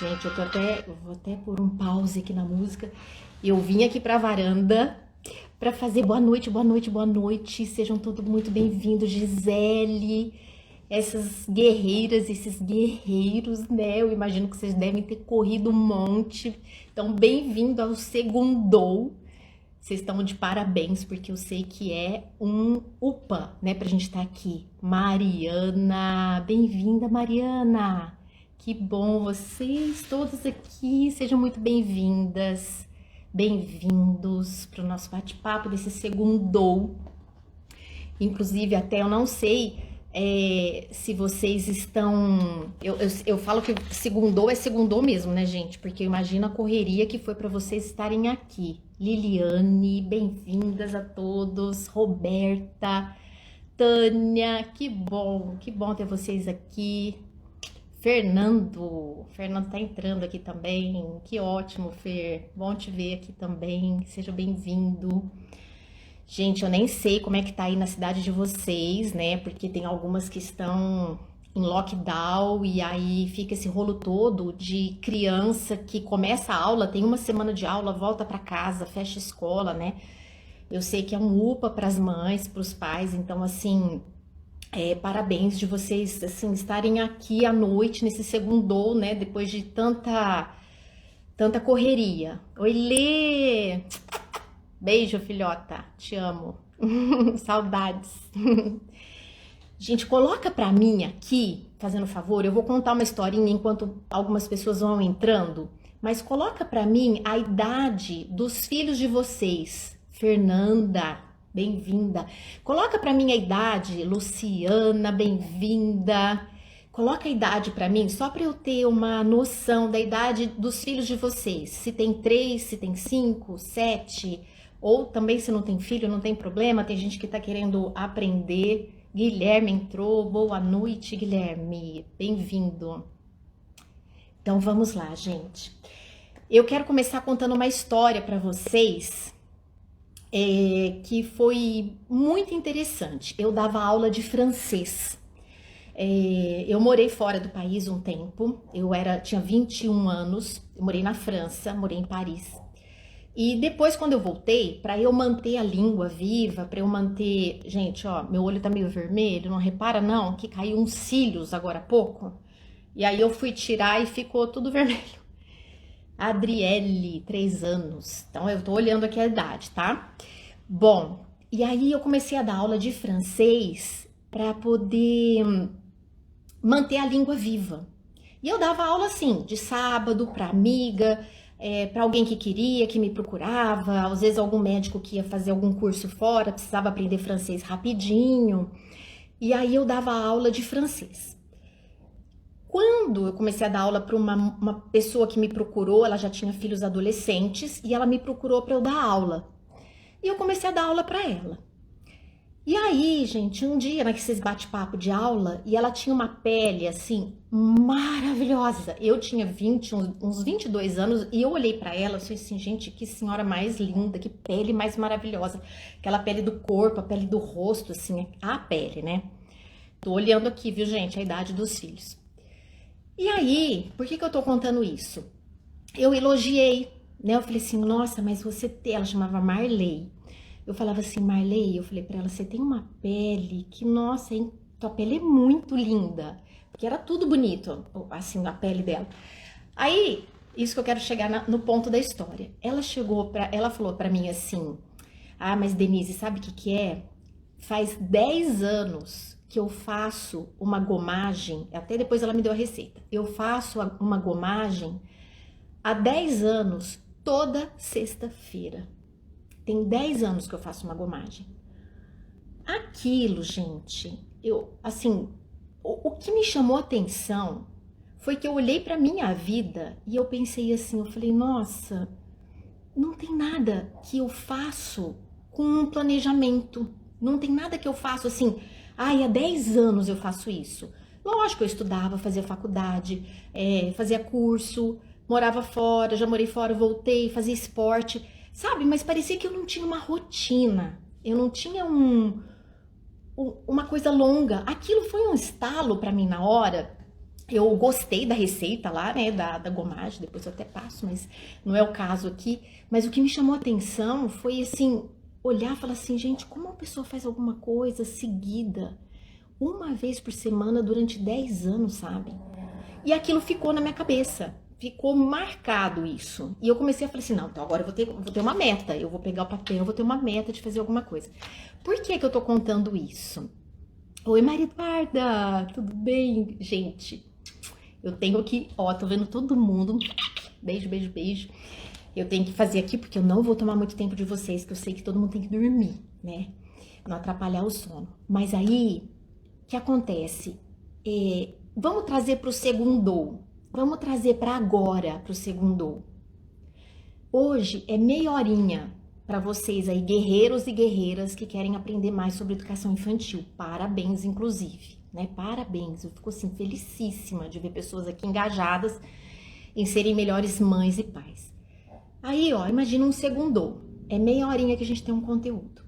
Gente, eu vou até pôr um pause aqui na música. Eu vim aqui pra varanda pra fazer boa noite, boa noite, boa noite. Sejam todos muito bem-vindos, Gisele, essas guerreiras, esses guerreiros, né? Eu imagino que vocês devem ter corrido um monte. Então, bem-vindo ao Segundou. Vocês estão de parabéns, porque eu sei que é um UPA, né, pra gente estar aqui. Mariana, bem-vinda, Mariana. Que bom, vocês todos aqui, sejam muito bem-vindas, bem-vindos para o nosso bate-papo desse Segundou. Inclusive, até eu não sei se vocês estão. Eu falo que Segundou é Segundou mesmo, né, gente? Porque imagina a correria que foi para vocês estarem aqui. Liliane, bem-vindas a todos. Roberta, Tânia, que bom ter vocês aqui. Fernando tá entrando aqui também, que ótimo, Fer, bom te ver aqui também, seja bem-vindo. Gente, eu nem sei como é que tá aí na cidade de vocês, né, porque tem algumas que estão em lockdown e aí fica esse rolo todo de criança que começa a aula, tem uma semana de aula, volta para casa, fecha a escola, né. Eu sei que é um UPA para as mães, para os pais, então assim, parabéns de vocês assim estarem aqui à noite nesse Segundou, né? Depois de tanta correria. Oi, Lê! Beijo, filhota. Te amo. Saudades. Gente, coloca pra mim aqui, fazendo favor, eu vou contar uma historinha enquanto algumas pessoas vão entrando, mas coloca pra mim a idade dos filhos de vocês. Fernanda, bem-vinda. Coloca pra mim a idade, Luciana, bem-vinda. Coloca a idade pra mim, só pra eu ter uma noção da idade dos filhos de vocês. Se tem 3, se tem 5, 7, ou também se não tem filho, não tem problema. Tem gente que tá querendo aprender. Guilherme entrou. Boa noite, Guilherme. Bem-vindo. Então vamos lá, gente. Eu quero começar contando uma história pra vocês que foi muito interessante. Eu dava aula de francês. Eu morei fora do país um tempo, tinha 21 anos, eu morei na França, morei em Paris. E depois, quando eu voltei, para eu manter a língua viva, para eu manter... Gente, ó, meu olho tá meio vermelho, não repara não, que caiu uns cílios agora há pouco. E aí eu fui tirar e ficou tudo vermelho. Adriele, 3 anos. Então eu tô olhando aqui a idade, tá? Bom, e aí eu comecei a dar aula de francês para poder manter a língua viva. E eu dava aula assim, de sábado para amiga, para alguém que queria, que me procurava, às vezes algum médico que ia fazer algum curso fora, precisava aprender francês rapidinho. E aí eu dava aula de francês. Quando eu comecei a dar aula para uma pessoa que me procurou, ela já tinha filhos adolescentes e ela me procurou para eu dar aula. E eu comecei a dar aula para ela. E aí, gente, um dia naqueles bate-papo de aula, e ela tinha uma pele assim maravilhosa. Eu tinha uns 22 anos e eu olhei para ela e falei assim, gente, que senhora mais linda, que pele mais maravilhosa. Aquela pele do corpo, a pele do rosto, assim, a pele, né? Tô olhando aqui, viu, gente, a idade dos filhos. E aí, por que eu tô contando isso? Eu elogiei, né? Eu falei assim, nossa, mas você tem... Ela chamava Marley. Eu falava assim, Marley, eu falei pra ela, você tem uma pele que, nossa, hein? Tua pele é muito linda. Porque era tudo bonito, assim, a pele dela. Aí, isso que eu quero chegar no ponto da história. Ela falou pra mim assim, ah, mas Denise, sabe o que é? Faz 10 anos que eu faço uma gomagem, até depois ela me deu a receita. Eu faço uma gomagem há 10 anos, toda sexta-feira. Tem 10 anos que eu faço uma gomagem. Aquilo, gente, o que me chamou a atenção foi que eu olhei para minha vida e eu pensei assim, eu falei, nossa, não tem nada que eu faço com um planejamento. Não tem nada que eu faço assim, há 10 anos eu faço isso. Lógico, eu estudava, fazia faculdade, fazia curso, morava fora, já morei fora, voltei, fazia esporte, sabe? Mas parecia que eu não tinha uma rotina, eu não tinha uma coisa longa. Aquilo foi um estalo para mim na hora Eu gostei da receita lá, né, da gomagem, depois eu até passo, mas não é o caso aqui. Mas o que me chamou a atenção foi, assim, olhar e falar assim, gente, como uma pessoa faz alguma coisa seguida, uma vez por semana durante 10 anos, sabe? E aquilo ficou na minha cabeça, ficou marcado isso. E eu comecei a falar assim, não, então agora vou ter uma meta, eu vou pegar o papel, eu vou ter uma meta de fazer alguma coisa. Por que que eu tô contando isso? Oi, Mariduarda, tudo bem? Gente, eu tenho que, ó, tô vendo todo mundo. Beijo, beijo, beijo. Eu tenho que fazer aqui porque eu não vou tomar muito tempo de vocês, que eu sei que todo mundo tem que dormir, né? Não atrapalhar o sono. Mas aí, o que acontece? Vamos trazer para o segundo. Vamos trazer para agora, para o segundo. Hoje é meia horinha para vocês aí, guerreiros e guerreiras que querem aprender mais sobre educação infantil. Parabéns, inclusive, né? Parabéns. Eu fico assim felicíssima de ver pessoas aqui engajadas em serem melhores mães e pais. Aí, ó, imagina um segundo. É meia horinha que a gente tem um conteúdo.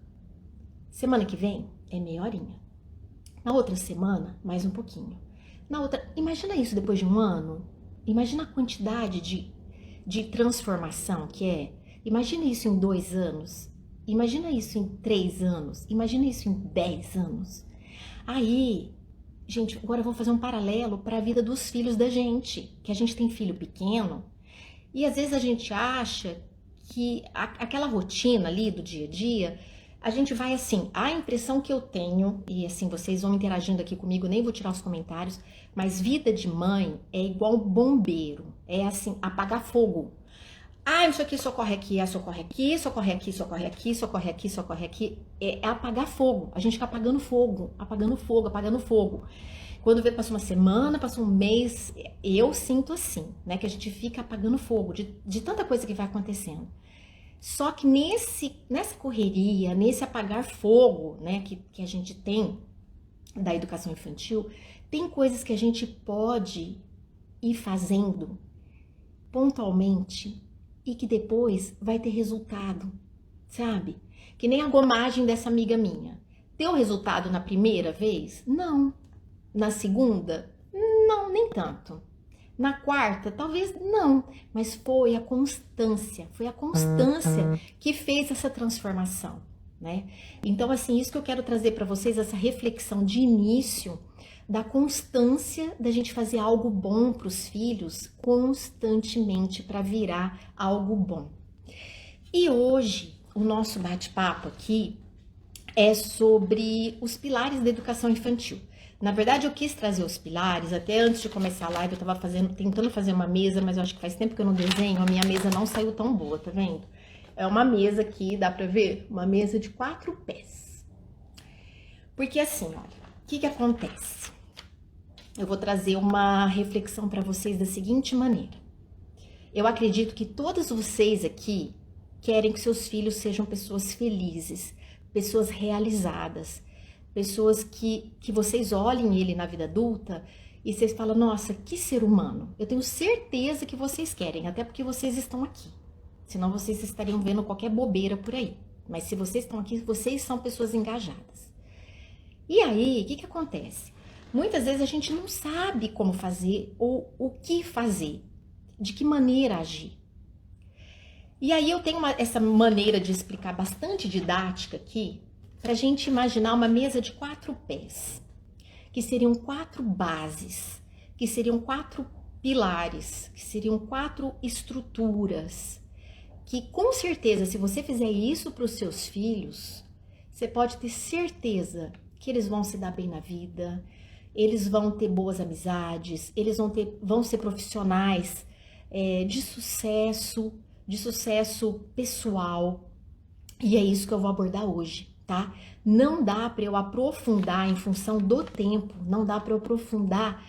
Semana que vem é meia horinha. Na outra semana, mais um pouquinho. Na outra, imagina isso depois de um ano. Imagina a quantidade de transformação que é. Imagina isso em 2 anos. Imagina isso em 3 anos. Imagina isso em 10 anos. Aí, gente, agora eu vou fazer um paralelo para a vida dos filhos da gente. Que a gente tem filho pequeno. E às vezes a gente acha que aquela rotina ali do dia a dia, a gente vai assim, a impressão que eu tenho, e assim, vocês vão interagindo aqui comigo, nem vou tirar os comentários, mas vida de mãe é igual bombeiro, é assim, apagar fogo. Ah, isso aqui socorre aqui, socorre aqui, socorre aqui, socorre aqui, socorre aqui, socorre aqui. É apagar fogo. A gente fica apagando fogo, apagando fogo, apagando fogo. Quando vê, passou uma semana, passou um mês, eu sinto assim, né? Que a gente fica apagando fogo de tanta coisa que vai acontecendo. Só que nessa correria, nesse apagar fogo, né, que a gente tem da educação infantil, tem coisas que a gente pode ir fazendo pontualmente e que depois vai ter resultado, sabe? Que nem a gomagem dessa amiga minha. Deu resultado na primeira vez? Não. Na segunda? Não, nem tanto. Na quarta, talvez não, mas foi a constância que fez essa transformação, né? Então, assim, isso que eu quero trazer para vocês, essa reflexão de início da constância da gente fazer algo bom para os filhos constantemente para virar algo bom. E hoje, o nosso bate-papo aqui é sobre os pilares da educação infantil. Na verdade, eu quis trazer os pilares, até antes de começar a live eu tava tentando fazer uma mesa, mas eu acho que faz tempo que eu não desenho, a minha mesa não saiu tão boa, tá vendo? É uma mesa aqui, dá pra ver? Uma mesa de 4 pés. Porque assim, olha, o que acontece? Eu vou trazer uma reflexão para vocês da seguinte maneira. Eu acredito que todos vocês aqui querem que seus filhos sejam pessoas felizes, pessoas realizadas, pessoas que vocês olhem ele na vida adulta e vocês falam, nossa, que ser humano. Eu tenho certeza que vocês querem, até porque vocês estão aqui. Senão vocês estariam vendo qualquer bobeira por aí. Mas se vocês estão aqui, vocês são pessoas engajadas. E aí, o que acontece? Muitas vezes a gente não sabe como fazer ou o que fazer, de que maneira agir. E aí eu tenho essa maneira de explicar bastante didática aqui, para a gente imaginar uma mesa de 4 pés, que seriam 4 bases, que seriam 4 pilares, que seriam 4 estruturas, que com certeza, se você fizer isso para os seus filhos, você pode ter certeza que eles vão se dar bem na vida, eles vão ter boas amizades, eles vão ser profissionais de sucesso pessoal. E é isso que eu vou abordar hoje, tá? Não dá para eu aprofundar em função do tempo, não dá para eu aprofundar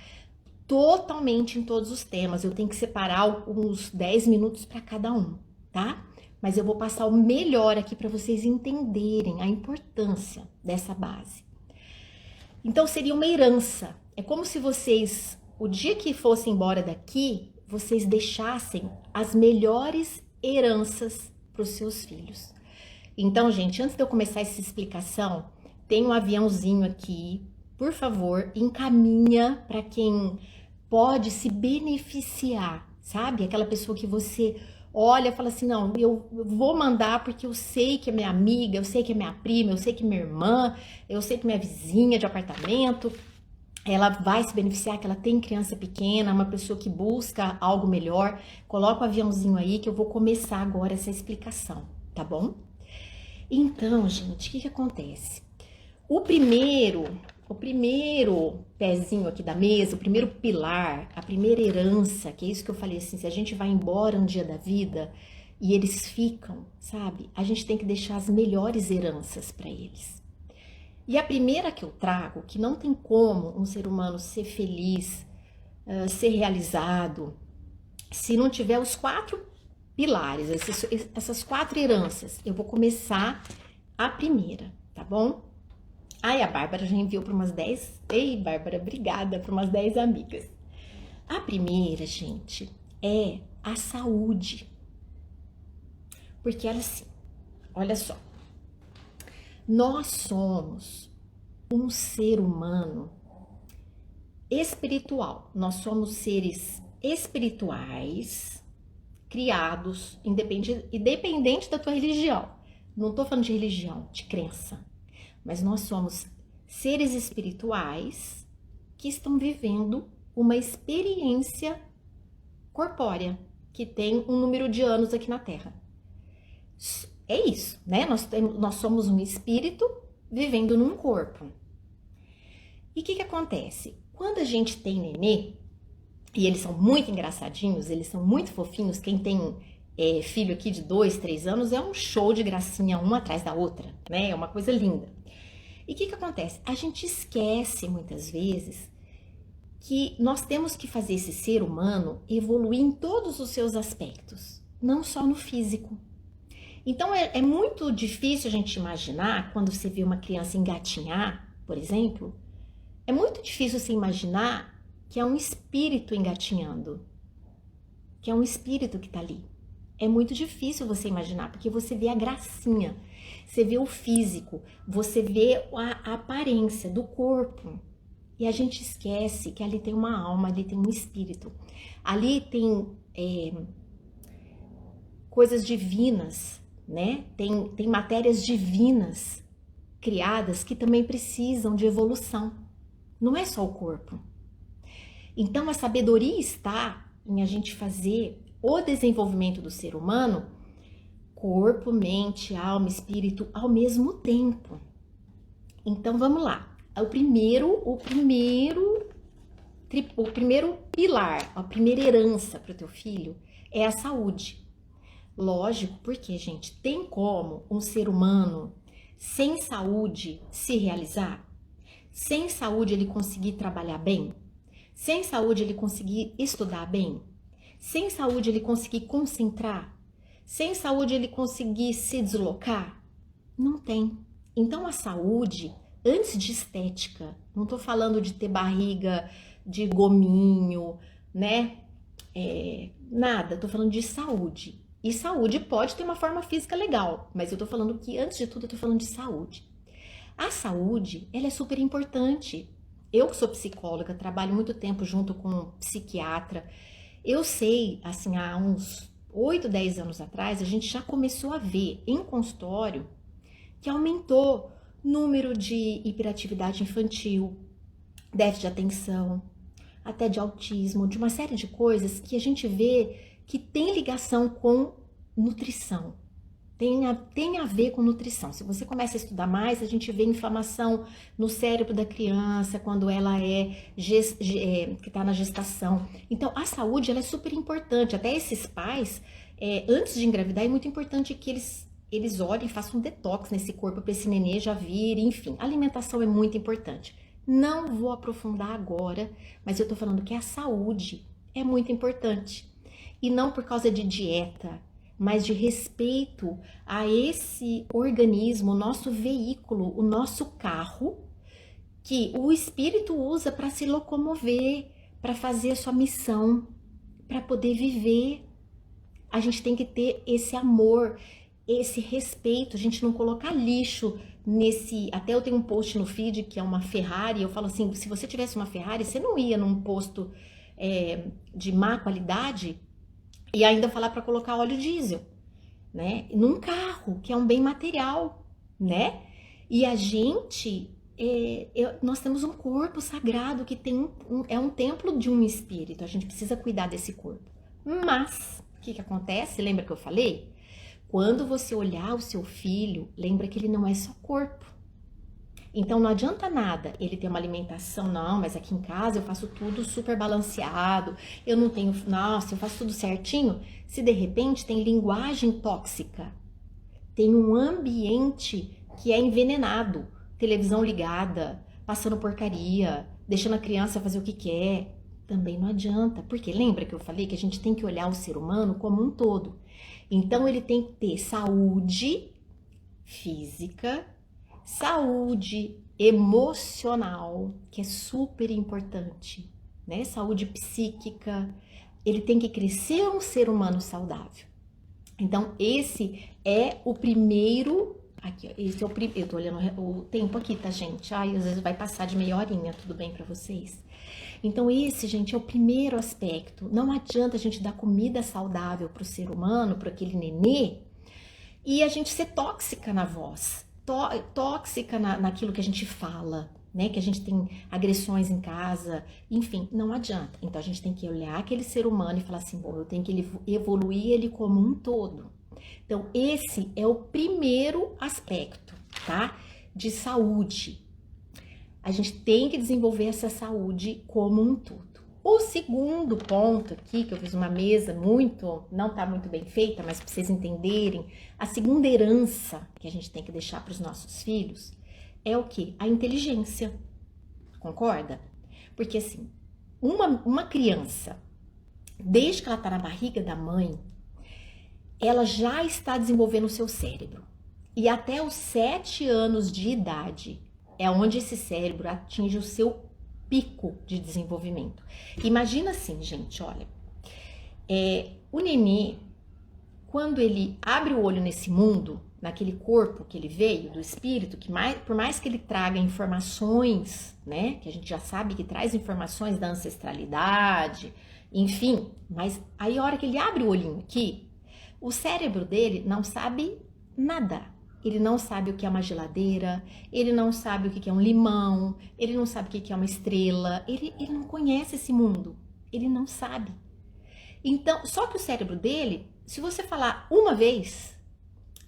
totalmente em todos os temas. Eu tenho que separar uns 10 minutos para cada um, tá? Mas eu vou passar o melhor aqui para vocês entenderem a importância dessa base. Então seria uma herança. É como se vocês, o dia que fossem embora daqui, vocês deixassem as melhores heranças para os seus filhos. Então, gente, antes de eu começar essa explicação, tem um aviãozinho aqui. Por favor, encaminha para quem pode se beneficiar, sabe? Aquela pessoa que você olha e fala assim, não, eu vou mandar porque eu sei que é minha amiga, eu sei que é minha prima, eu sei que é minha irmã, eu sei que é minha vizinha de apartamento, ela vai se beneficiar, que ela tem criança pequena, uma pessoa que busca algo melhor. Coloca o aviãozinho aí que eu vou começar agora essa explicação, tá bom? Então, gente, o que acontece? O primeiro pezinho aqui da mesa, o primeiro pilar, a primeira herança, que é isso que eu falei assim, se a gente vai embora um dia da vida e eles ficam, sabe? A gente tem que deixar as melhores heranças para eles. E a primeira que eu trago, que não tem como um ser humano ser feliz, ser realizado, se não tiver os 4 pilares, essas 4 heranças. Eu vou começar a primeira, tá bom? Ai, a Bárbara já enviou para umas 10. Ei, Bárbara, obrigada, para umas 10 amigas. A primeira, gente, é a saúde. Porque assim, olha só. Nós somos um ser humano espiritual. Nós somos seres espirituais criados, independente da tua religião. Não tô falando de religião, de crença. Mas nós somos seres espirituais que estão vivendo uma experiência corpórea, que tem um número de anos aqui na Terra. É isso, né? Nós somos um espírito vivendo num corpo. E o que acontece? Quando a gente tem nenê, e eles são muito engraçadinhos, eles são muito fofinhos, quem tem filho aqui de 2, 3 anos é um show de gracinha uma atrás da outra, né? É uma coisa linda. E o que acontece? A gente esquece muitas vezes que nós temos que fazer esse ser humano evoluir em todos os seus aspectos, não só no físico. Então é muito difícil a gente imaginar, quando você vê uma criança engatinhar, por exemplo, é muito difícil você imaginar que é um espírito engatinhando, que é um espírito que tá ali. É muito difícil você imaginar, porque você vê a gracinha, você vê o físico, você vê a aparência do corpo. E a gente esquece que ali tem uma alma, ali tem um espírito. Ali tem coisas divinas, né? Tem matérias divinas criadas que também precisam de evolução. Não é só o corpo. Então a sabedoria está em a gente fazer o desenvolvimento do ser humano, corpo, mente, alma, espírito, ao mesmo tempo. Então vamos lá. O primeiro pilar, a primeira herança para o teu filho é a saúde. Lógico, porque, gente, tem como um ser humano sem saúde se realizar? Sem saúde ele conseguir trabalhar bem? Sem saúde ele conseguir estudar bem? Sem saúde ele conseguir concentrar? Sem saúde ele conseguir se deslocar? Não tem. Então a saúde, antes de estética, não tô falando de ter barriga de gominho, né? Nada, tô falando de saúde. E saúde pode ter uma forma física legal, mas eu tô falando que, antes de tudo, eu tô falando de saúde. A saúde, ela é super importante. Eu que sou psicóloga, trabalho muito tempo junto com um psiquiatra. Eu sei, assim, há uns 8, 10 anos atrás, a gente já começou a ver em consultório que aumentou número de hiperatividade infantil, déficit de atenção, até de autismo, de uma série de coisas que a gente vê que tem ligação com nutrição. Tem a ver com nutrição. Se você começa a estudar mais, a gente vê inflamação no cérebro da criança quando ela que está na gestação. Então, a saúde ela é super importante. Até esses pais, antes de engravidar, é muito importante que eles olhem, façam um detox nesse corpo para esse nenê já vir, enfim. A alimentação é muito importante. Não vou aprofundar agora, mas eu tô falando que a saúde é muito importante. E não por causa de dieta, mas de respeito a esse organismo, o nosso veículo, o nosso carro, que o espírito usa para se locomover, para fazer a sua missão, para poder viver. A gente tem que ter esse amor, esse respeito, a gente não colocar lixo nesse... Até eu tenho um post no feed que é uma Ferrari, eu falo assim, se você tivesse uma Ferrari, você não ia num posto de má qualidade e ainda falar para colocar óleo diesel, né? Num carro, que é um bem material, né? E a gente, nós temos um corpo sagrado que é um templo de um espírito, a gente precisa cuidar desse corpo. Mas, o que acontece? Lembra que eu falei? Quando você olhar o seu filho, lembra que ele não é só corpo. Então não adianta nada ele ter uma alimentação, não, mas aqui em casa eu faço tudo super balanceado, eu não tenho, nossa, eu faço tudo certinho. Se de repente tem linguagem tóxica, tem um ambiente que é envenenado, televisão ligada, passando porcaria, deixando a criança fazer o que quer, também não adianta. Porque lembra que eu falei que a gente tem que olhar o ser humano como um todo. Então ele tem que ter saúde física, saúde emocional, que é super importante, né? Saúde psíquica. Ele tem que crescer um ser humano saudável. Então, esse é o primeiro. Aqui, ó, esse é o primeiro. Eu tô olhando o tempo aqui, tá, gente? Ai, às vezes vai passar de meia horinha, tudo bem pra vocês? Então, esse, gente, é o primeiro aspecto. Não adianta a gente dar comida saudável pro ser humano, para aquele nenê, e a gente ser tóxica na voz, tóxica naquilo que a gente fala, né? Que a gente tem agressões em casa, enfim, não adianta. Então a gente tem que olhar aquele ser humano e falar assim, bom, eu tenho que evoluir ele como um todo. Então esse é o primeiro aspecto, tá? De saúde. A gente tem que desenvolver essa saúde como um todo. O segundo ponto aqui, que eu fiz uma mesa não tá muito bem feita, mas para vocês entenderem, a segunda herança que a gente tem que deixar para os nossos filhos é o quê? A inteligência. Concorda? Porque assim, uma criança, desde que ela tá na barriga da mãe, ela já está desenvolvendo o seu cérebro. E até os 7 anos de idade é onde esse cérebro atinge o seu pico de desenvolvimento. Imagina assim, gente, olha, o nenê, quando ele abre o olho nesse mundo, naquele corpo que ele veio, do espírito, que por mais que ele traga informações, né, que a gente já sabe que traz informações da ancestralidade, enfim, mas aí a hora que ele abre o olhinho aqui, o cérebro dele não sabe nada. Ele não sabe o que é uma geladeira, ele não sabe o que é um limão, ele não sabe o que é uma estrela, ele não conhece esse mundo, ele não sabe. Então, só que o cérebro dele, se você falar uma vez,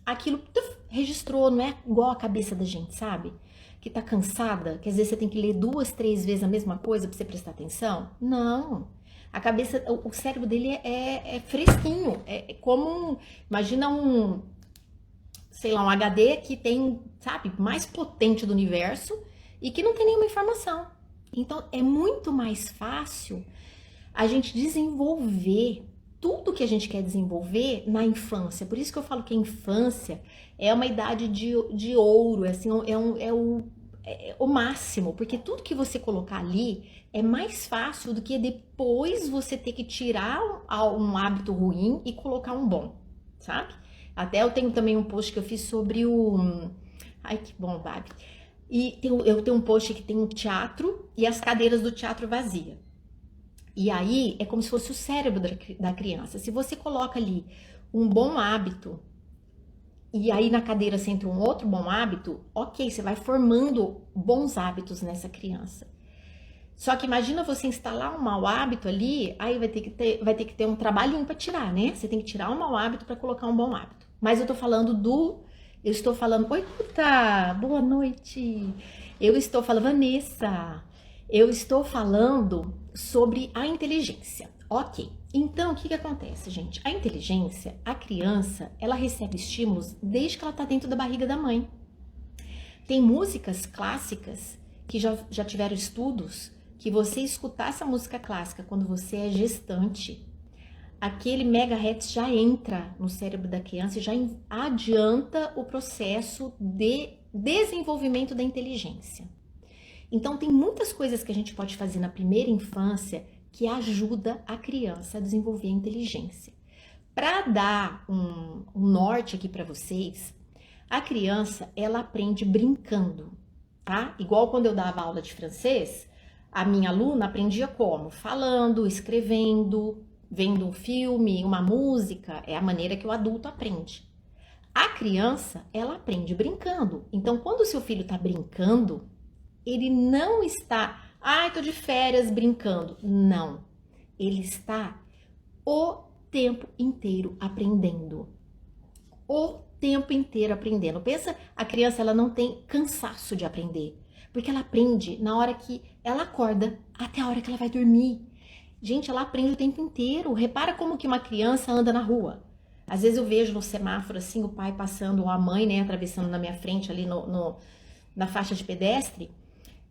aquilo registrou, não é igual a cabeça da gente, sabe? Que tá cansada, que às vezes você tem que ler 2, 3 vezes a mesma coisa pra você prestar atenção. Não. A cabeça, o cérebro dele é fresquinho, é como, imagina sei lá, um HD que tem, sabe, mais potente do universo e que não tem nenhuma informação. Então, é muito mais fácil a gente desenvolver tudo que a gente quer desenvolver na infância. Por isso que eu falo que a infância é uma idade de ouro, assim, é o máximo, porque tudo que você colocar ali é mais fácil do que depois você ter que tirar um hábito ruim e colocar um bom, sabe? Até eu tenho também um post que eu fiz sobre Ai, que bom, Babi. E eu tenho um post que tem um teatro e as cadeiras do teatro vazia. E aí é como se fosse o cérebro da criança. Se você coloca ali um bom hábito e aí na cadeira você entra um outro bom hábito, ok, você vai formando bons hábitos nessa criança. Só que imagina você instalar um mau hábito ali, aí vai ter que ter um trabalhinho para tirar, né? Você tem que tirar um mau hábito para colocar um bom hábito. Mas eu estou falando, oi, Puta, boa noite. Vanessa, eu estou falando sobre a inteligência. Ok, então o que acontece, gente? A inteligência, a criança, ela recebe estímulos desde que ela está dentro da barriga da mãe. Tem músicas clássicas que já tiveram estudos que você escutar essa música clássica quando você é gestante, aquele megahertz já entra no cérebro da criança e já adianta o processo de desenvolvimento da inteligência. Então, tem muitas coisas que a gente pode fazer na primeira infância que ajuda a criança a desenvolver a inteligência. Para dar um norte aqui para vocês, a criança, ela aprende brincando, tá? Igual quando eu dava aula de francês, A minha aluna aprendia como? Falando, escrevendo, vendo um filme, uma música. É a maneira que o adulto aprende. A criança, ela aprende brincando. Então, quando o seu filho está brincando, ele não está, tô de férias brincando. Não. Ele está o tempo inteiro aprendendo. O tempo inteiro aprendendo. Pensa, a criança, ela não tem cansaço de aprender. Porque ela aprende na hora que ela acorda até a hora que ela vai dormir. Gente, ela aprende o tempo inteiro. Repara como que uma criança anda na rua. Às vezes eu vejo no semáforo assim, o pai passando, ou a mãe, né, atravessando na minha frente ali na faixa de pedestre.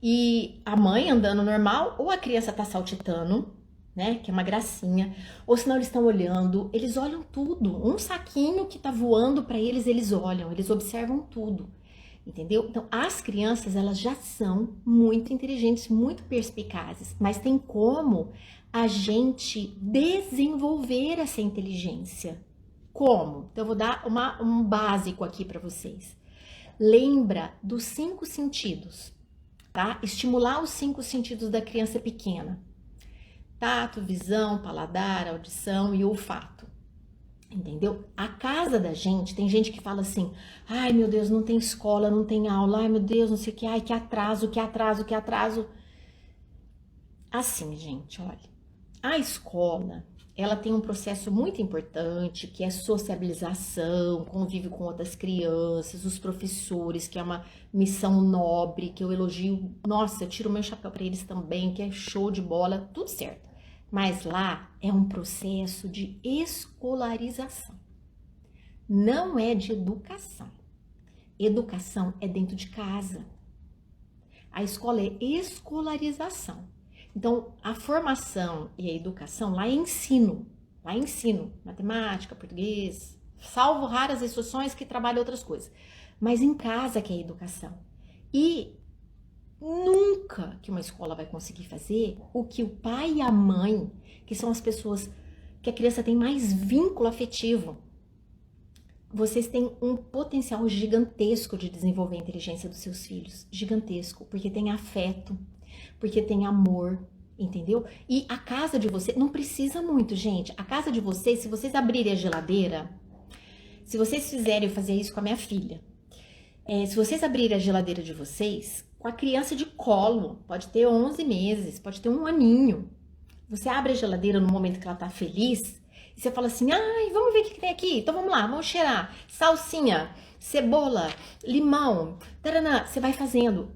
E a mãe andando normal, ou a criança tá saltitando, né, que é uma gracinha, ou senão eles estão olhando, eles olham tudo. Um saquinho que tá voando para eles, eles olham, eles observam tudo. Entendeu? Então, as crianças, elas já são muito inteligentes, muito perspicazes, mas tem como a gente desenvolver essa inteligência. Como? Então, eu vou dar um básico aqui para vocês. Lembra dos 5 sentidos, tá? Estimular os 5 sentidos da criança pequena. Tato, visão, paladar, audição e olfato. Entendeu? A casa da gente, tem gente que fala assim, ai meu Deus, não tem escola, não tem aula, ai meu Deus, não sei o que, ai que atraso, que atraso, que atraso. Assim, gente, olha, a escola, ela tem um processo muito importante, que é sociabilização, convívio com outras crianças, os professores, que é uma missão nobre, que eu elogio, nossa, eu tiro meu chapéu para eles também, que é show de bola, tudo certo. Mas lá é um processo de escolarização, não é de educação. Educação é dentro de casa. A escola é escolarização. Então, a formação e a educação lá é ensino. Lá é ensino, matemática, português, salvo raras exceções que trabalham outras coisas. Mas em casa que é educação. E nunca que uma escola vai conseguir fazer o que o pai e a mãe, que são as pessoas que a criança tem mais vínculo afetivo, vocês têm um potencial gigantesco de desenvolver a inteligência dos seus filhos. Gigantesco, porque tem afeto, porque tem amor, entendeu? E a casa de vocês, não precisa muito, gente. A casa de vocês, se vocês abrirem a geladeira, se vocês fizerem, eu fazia isso com a minha filha, se vocês abrirem a geladeira de vocês, com a criança de colo, pode ter 11 meses, pode ter 1 aninho. Você abre a geladeira no momento que ela tá feliz, e você fala assim, ai, vamos ver o que tem aqui, então vamos lá, vamos cheirar, salsinha, cebola, limão, taranã, você vai fazendo.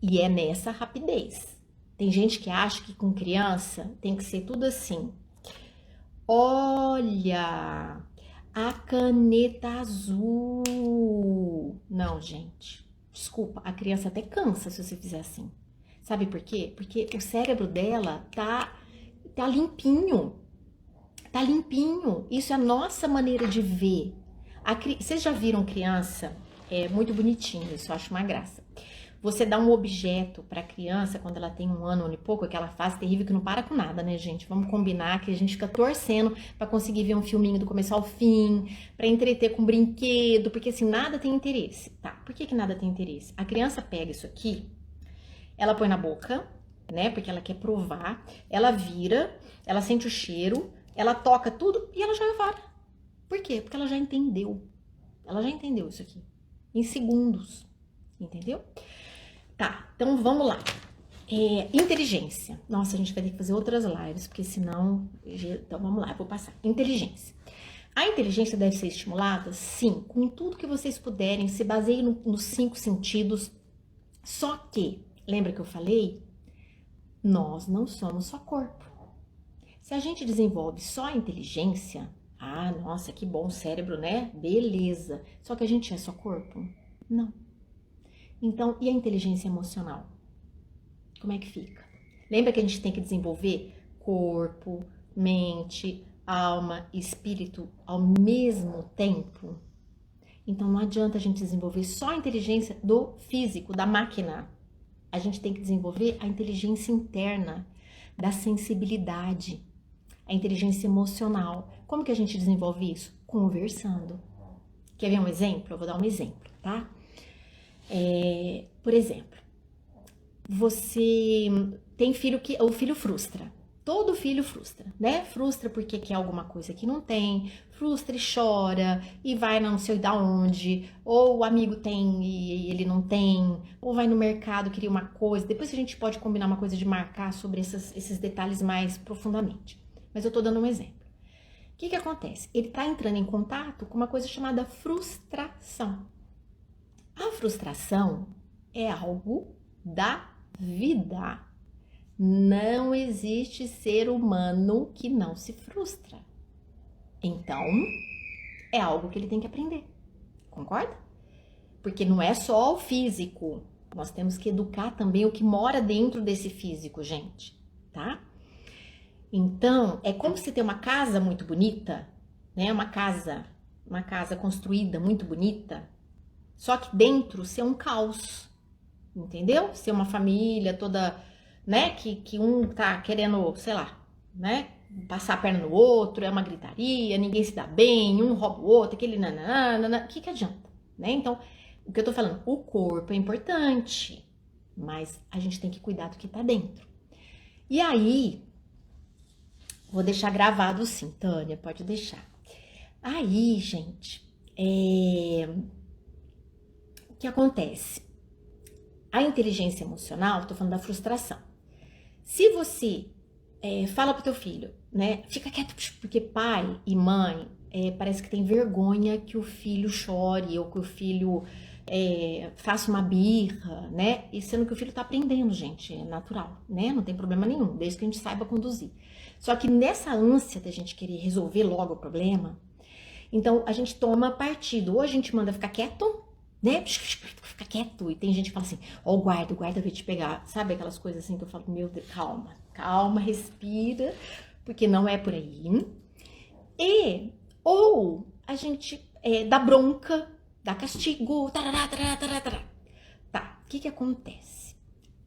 E é nessa rapidez. Tem gente que acha que com criança tem que ser tudo assim. Olha, a caneta azul. Não, gente. Desculpa, a criança até cansa se você fizer assim. Sabe por quê? Porque o cérebro dela tá limpinho. Tá limpinho. Isso é a nossa maneira de ver. Vocês já viram criança? É muito bonitinho, isso eu acho uma graça. Você dá um objeto para a criança quando ela tem 1 ano e pouco, aquela fase terrível que não para com nada, né, gente? Vamos combinar que a gente fica torcendo para conseguir ver um filminho do começo ao fim, para entreter com brinquedo, porque assim, nada tem interesse. Tá, por que nada tem interesse? A criança pega isso aqui, ela põe na boca, né, porque ela quer provar, ela vira, ela sente o cheiro, ela toca tudo e ela joga fora. Por quê? Porque ela já entendeu. Ela já entendeu isso aqui. Em segundos. Entendeu? Tá, então vamos lá. Inteligência. Nossa, a gente vai ter que fazer outras lives, porque senão... Então vamos lá, eu vou passar. Inteligência. A inteligência deve ser estimulada? Sim, com tudo que vocês puderem, se baseiem nos 5 sentidos. Só que, lembra que eu falei? Nós não somos só corpo. Se a gente desenvolve só a inteligência, nossa, que bom cérebro, né? Beleza. Só que a gente é só corpo? Não. Então, e a inteligência emocional? Como é que fica? Lembra que a gente tem que desenvolver corpo, mente, alma e espírito ao mesmo tempo? Então, não adianta a gente desenvolver só a inteligência do físico, da máquina. A gente tem que desenvolver a inteligência interna, da sensibilidade, a inteligência emocional. Como que a gente desenvolve isso? Conversando. Quer ver um exemplo? Eu vou dar um exemplo, tá? Por exemplo, você tem filho que o filho frustra. Todo filho frustra, né? Frustra porque quer alguma coisa que não tem, frustra e chora, e vai não sei da onde, ou o amigo tem e ele não tem, ou vai no mercado querer uma coisa. Depois a gente pode combinar uma coisa de marcar sobre esses detalhes mais profundamente. Mas eu tô dando um exemplo. O que acontece? Ele tá entrando em contato com uma coisa chamada frustração. A frustração é algo da vida. Não existe ser humano que não se frustra. Então, é algo que ele tem que aprender. Concorda? Porque não é só o físico. Nós temos que educar também o que mora dentro desse físico, gente, tá? Então, é como se ter uma casa muito bonita, né? Uma casa construída muito bonita, só que dentro ser um caos, entendeu? Ser uma família toda, né? Que um tá querendo, sei lá, né? Passar a perna no outro, é uma gritaria, ninguém se dá bem, um rouba o outro, aquele nananana, o que adianta, né? Então, o que eu tô falando, o corpo é importante, mas a gente tem que cuidar do que tá dentro. E aí, vou deixar gravado sim, Tânia, pode deixar. Aí, gente, o que acontece? A inteligência emocional, tô falando da frustração. Se você fala pro teu filho, né, fica quieto, porque pai e mãe parece que tem vergonha que o filho chore ou que o filho faça uma birra, né, e sendo que o filho tá aprendendo, gente, é natural, né, não tem problema nenhum, desde que a gente saiba conduzir. Só que nessa ânsia da gente querer resolver logo o problema, então a gente toma partido, ou a gente manda ficar quieto, né, fica quieto, e tem gente que fala assim, ó, o guarda veio te pegar, sabe aquelas coisas assim que eu falo, meu Deus, calma, respira, porque não é por aí. Ou a gente dá bronca, dá castigo, tarará. Tá, o que acontece?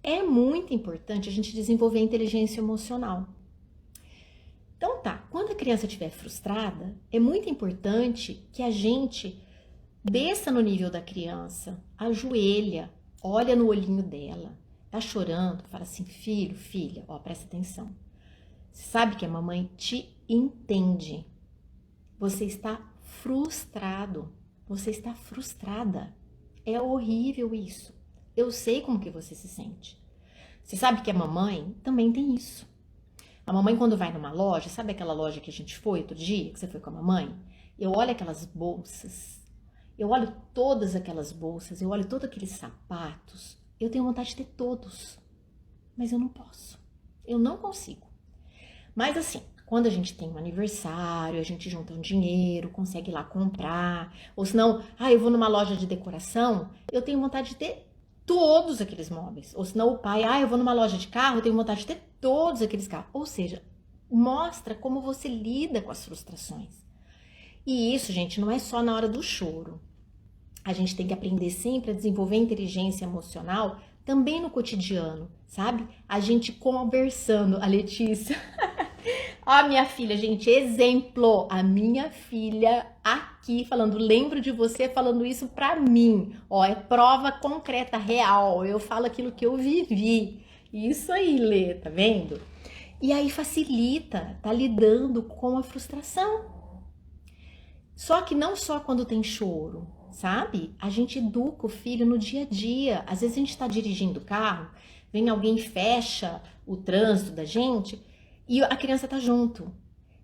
É muito importante a gente desenvolver a inteligência emocional. Então tá, quando a criança estiver frustrada, é muito importante que a gente desça no nível da criança, ajoelha, olha no olhinho dela, tá chorando, fala assim, filho, filha, ó, presta atenção. Você sabe que a mamãe te entende. Você está frustrado, você está frustrada. É horrível isso. Eu sei como que você se sente. Você sabe que a mamãe também tem isso. A mamãe, quando vai numa loja, sabe aquela loja que a gente foi outro dia, que você foi com a mamãe? Eu olho aquelas bolsas, eu olho todas aquelas bolsas, eu olho todos aqueles sapatos, eu tenho vontade de ter todos, mas eu não posso, eu não consigo. Mas assim, quando a gente tem um aniversário, a gente junta um dinheiro, consegue ir lá comprar, ou senão, eu vou numa loja de decoração, eu tenho vontade de ter todos aqueles móveis. Ou senão o pai, eu vou numa loja de carro, eu tenho vontade de ter todos aqueles carros. Ou seja, mostra como você lida com as frustrações. E isso, gente, não é só na hora do choro. A gente tem que aprender sempre a desenvolver inteligência emocional também no cotidiano, sabe? A gente conversando. A Letícia... Ó, minha filha, gente, exemplo, a minha filha aqui falando, lembro de você falando isso pra mim, ó, é prova concreta, real, eu falo aquilo que eu vivi, isso aí, Lê, tá vendo? E aí facilita, tá lidando com a frustração. Só que não só quando tem choro, sabe? A gente educa o filho no dia a dia, às vezes a gente tá dirigindo o carro, vem alguém e fecha o trânsito da gente, e a criança tá junto.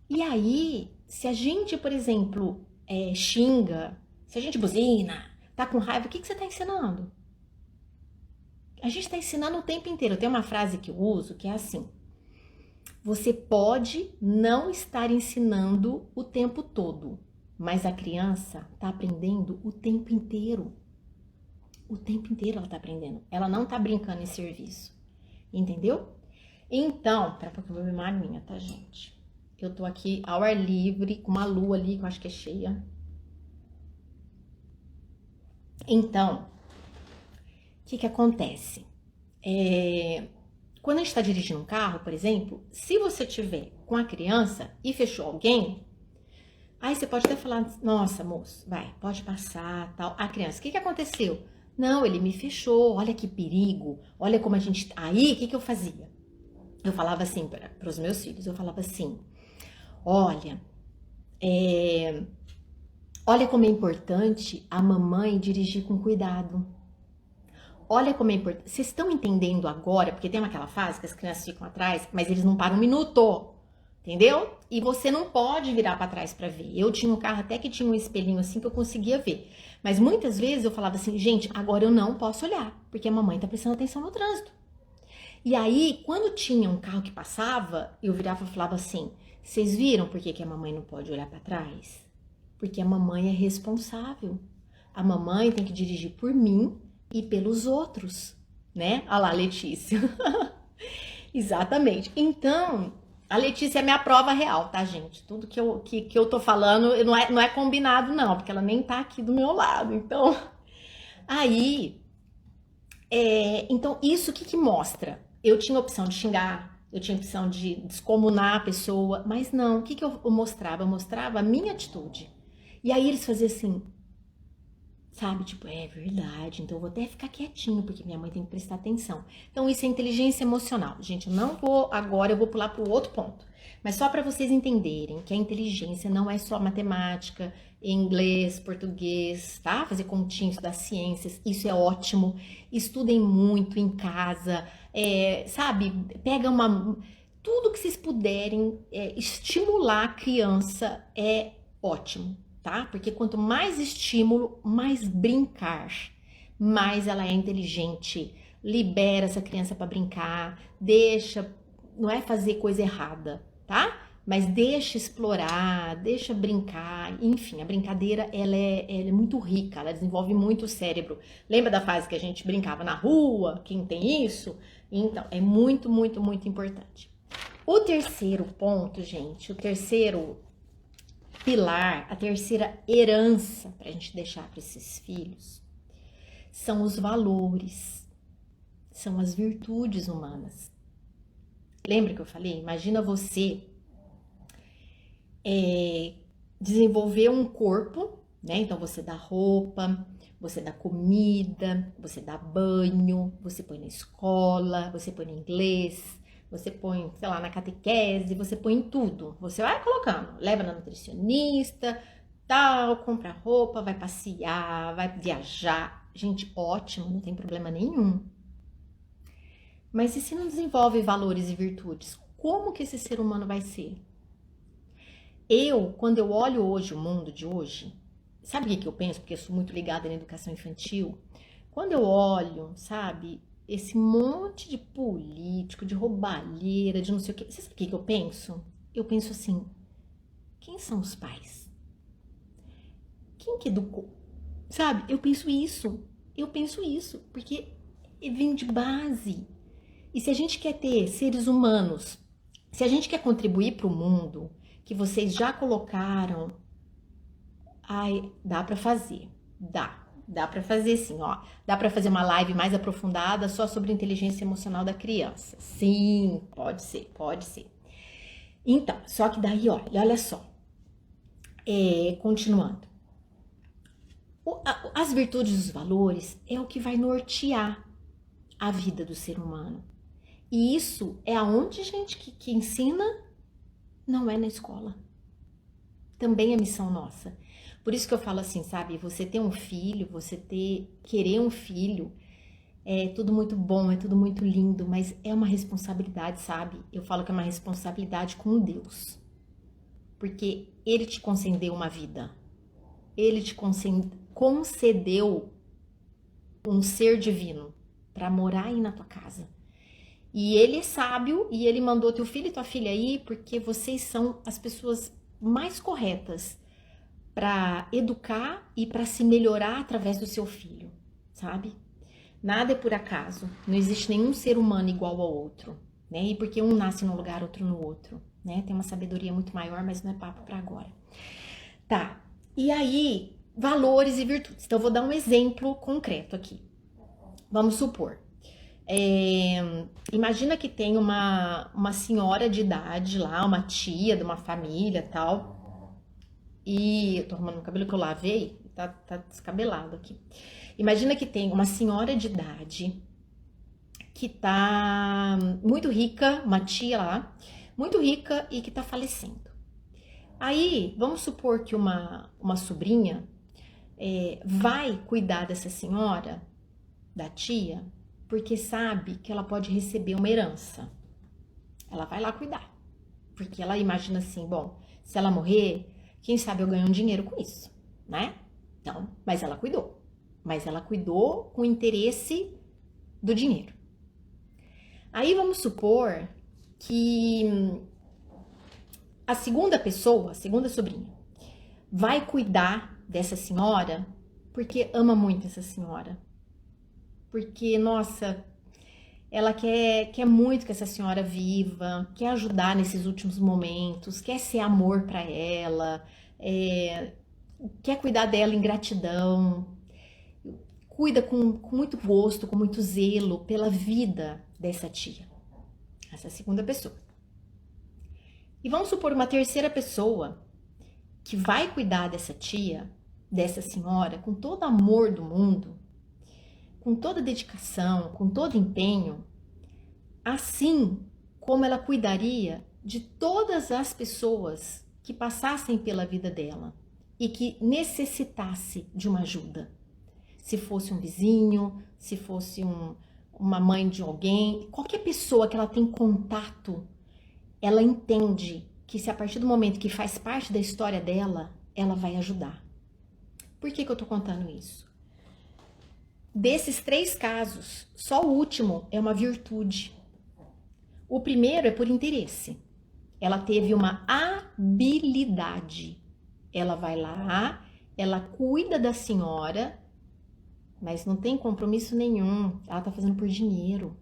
E aí, se a gente, por exemplo, xinga, se a gente buzina, tá com raiva, o que você tá ensinando? A gente tá ensinando o tempo inteiro. Tem uma frase que eu uso que é assim: você pode não estar ensinando o tempo todo, mas a criança tá aprendendo o tempo inteiro. O tempo inteiro ela tá aprendendo. Ela não tá brincando em serviço. Entendeu? Então, pera pouco eu vou beber uma aguinha, tá, gente? Eu tô aqui ao ar livre, com uma lua ali, que eu acho que é cheia. Então, o que acontece? Quando a gente tá dirigindo um carro, por exemplo, se você tiver com a criança e fechou alguém, aí você pode até falar, nossa, moço, vai, pode passar, tal. A criança, o que aconteceu? Não, ele me fechou, olha que perigo, olha como a gente... Aí, o que eu fazia? eu falava assim para os meus filhos, eu falava assim, olha, olha como é importante a mamãe dirigir com cuidado. Olha como é importante. Vocês estão entendendo agora, porque tem aquela fase que as crianças ficam atrás, mas eles não param um minuto, entendeu? E você não pode virar para trás para ver. Eu tinha um carro até que tinha um espelhinho assim que eu conseguia ver. Mas muitas vezes eu falava assim, gente, agora eu não posso olhar, porque a mamãe tá prestando atenção no trânsito. E aí, quando tinha um carro que passava, eu virava e falava assim, vocês viram por que a mamãe não pode olhar para trás? Porque a mamãe é responsável. A mamãe tem que dirigir por mim e pelos outros, né? Olha lá, Letícia. Exatamente. Então, a Letícia é minha prova real, tá, gente? Tudo que eu tô falando não é combinado, não, porque ela nem tá aqui do meu lado. Então, aí, então isso que mostra? Eu tinha a opção de xingar, eu tinha a opção de descomunar a pessoa, mas não, o que eu mostrava? Eu mostrava a minha atitude. E aí eles faziam assim, sabe? Tipo, é verdade, então eu vou até ficar quietinho, porque minha mãe tem que prestar atenção. Então isso é inteligência emocional. Gente, eu não vou agora, eu vou pular para o outro ponto. Mas só para vocês entenderem que a inteligência não é só matemática, inglês, português, tá? Fazer continhos das ciências, isso é ótimo. Estudem muito em casa, sabe? Pega tudo que vocês puderem estimular a criança é ótimo, tá? Porque quanto mais estímulo, mais brincar, mais ela é inteligente. Libera essa criança para brincar, deixa, não é fazer coisa errada, tá? Mas deixa explorar, deixa brincar, enfim, a brincadeira ela é muito rica, ela desenvolve muito o cérebro. Lembra da fase que a gente brincava na rua? Quem tem isso? Então, é muito, muito, muito importante. O terceiro ponto, gente, o terceiro pilar, a terceira herança para a gente deixar para esses filhos são os valores, são as virtudes humanas. Lembra que eu falei? Imagina você desenvolver um corpo, né? Então você dá roupa, você dá comida, você dá banho, você põe na escola, você põe no inglês, você põe, sei lá, na catequese, você põe em tudo. Você vai colocando, leva na nutricionista, tal, compra roupa, vai passear, vai viajar. Gente, ótimo, não tem problema nenhum. Mas e se não desenvolve valores e virtudes? Como que esse ser humano vai ser? Quando eu olho hoje o mundo de hoje, sabe o que eu penso? Porque eu sou muito ligada na educação infantil. Quando eu olho, sabe, esse monte de político, de roubalheira, de não sei o quê. Você sabe o que eu penso? Eu penso assim, quem são os pais? Quem que educou? Sabe, eu penso isso, porque vem de base. E se a gente quer ter seres humanos, se a gente quer contribuir para o mundo que vocês já colocaram, dá para fazer, dá para fazer sim, ó. Dá para fazer uma live mais aprofundada só sobre inteligência emocional da criança. Sim, pode ser, pode ser. Então, só que daí, olha só, continuando. As virtudes e os valores é o que vai nortear a vida do ser humano. E isso é aonde, gente, que ensina, não é na escola. Também é missão nossa. Por isso que eu falo assim, sabe? Você ter um filho, querer um filho, é tudo muito bom, é tudo muito lindo, mas é uma responsabilidade, sabe? Eu falo que é uma responsabilidade com Deus. Porque Ele te concedeu uma vida. Ele te concedeu um ser divino para morar aí na tua casa. E Ele é sábio e Ele mandou teu filho e tua filha aí porque vocês são as pessoas mais corretas para educar e para se melhorar através do seu filho, sabe? Nada é por acaso, não existe nenhum ser humano igual ao outro, né? E porque um nasce num lugar, outro no outro, né? Tem uma sabedoria muito maior, mas não é papo para agora. Tá, e aí, valores e virtudes. Então, eu vou dar um exemplo concreto aqui. Vamos supor, imagina que tem uma senhora de idade lá, uma tia de uma família tal, e eu tô arrumando o cabelo que eu lavei, tá descabelado aqui. Imagina que tem uma senhora de idade que tá muito rica, uma tia lá, muito rica e que tá falecendo. Aí, vamos supor que uma sobrinha vai cuidar dessa senhora, da tia, porque sabe que ela pode receber uma herança. Ela vai lá cuidar, porque ela imagina assim, bom, se ela morrer, quem sabe eu ganho um dinheiro com isso, né? Então, mas ela cuidou. Mas ela cuidou com interesse do dinheiro. Aí vamos supor que a segunda pessoa, a segunda sobrinha, vai cuidar dessa senhora porque ama muito essa senhora. Porque, nossa, ela quer muito que essa senhora viva, quer ajudar nesses últimos momentos, quer ser amor para ela, quer cuidar dela em gratidão, cuida com muito gosto, com muito zelo pela vida dessa tia, essa segunda pessoa. E vamos supor uma terceira pessoa que vai cuidar dessa tia, dessa senhora, com todo amor do mundo, com toda dedicação, com todo empenho, assim como ela cuidaria de todas as pessoas que passassem pela vida dela e que necessitasse de uma ajuda. Se fosse um vizinho, se fosse uma mãe de alguém, qualquer pessoa que ela tem contato, ela entende que se a partir do momento que faz parte da história dela, ela vai ajudar. Por que eu tô contando isso? Desses 3 casos, só o último é uma virtude. O primeiro é por interesse. Ela teve uma habilidade. Ela vai lá, ela cuida da senhora, mas não tem compromisso nenhum. Ela tá fazendo por dinheiro.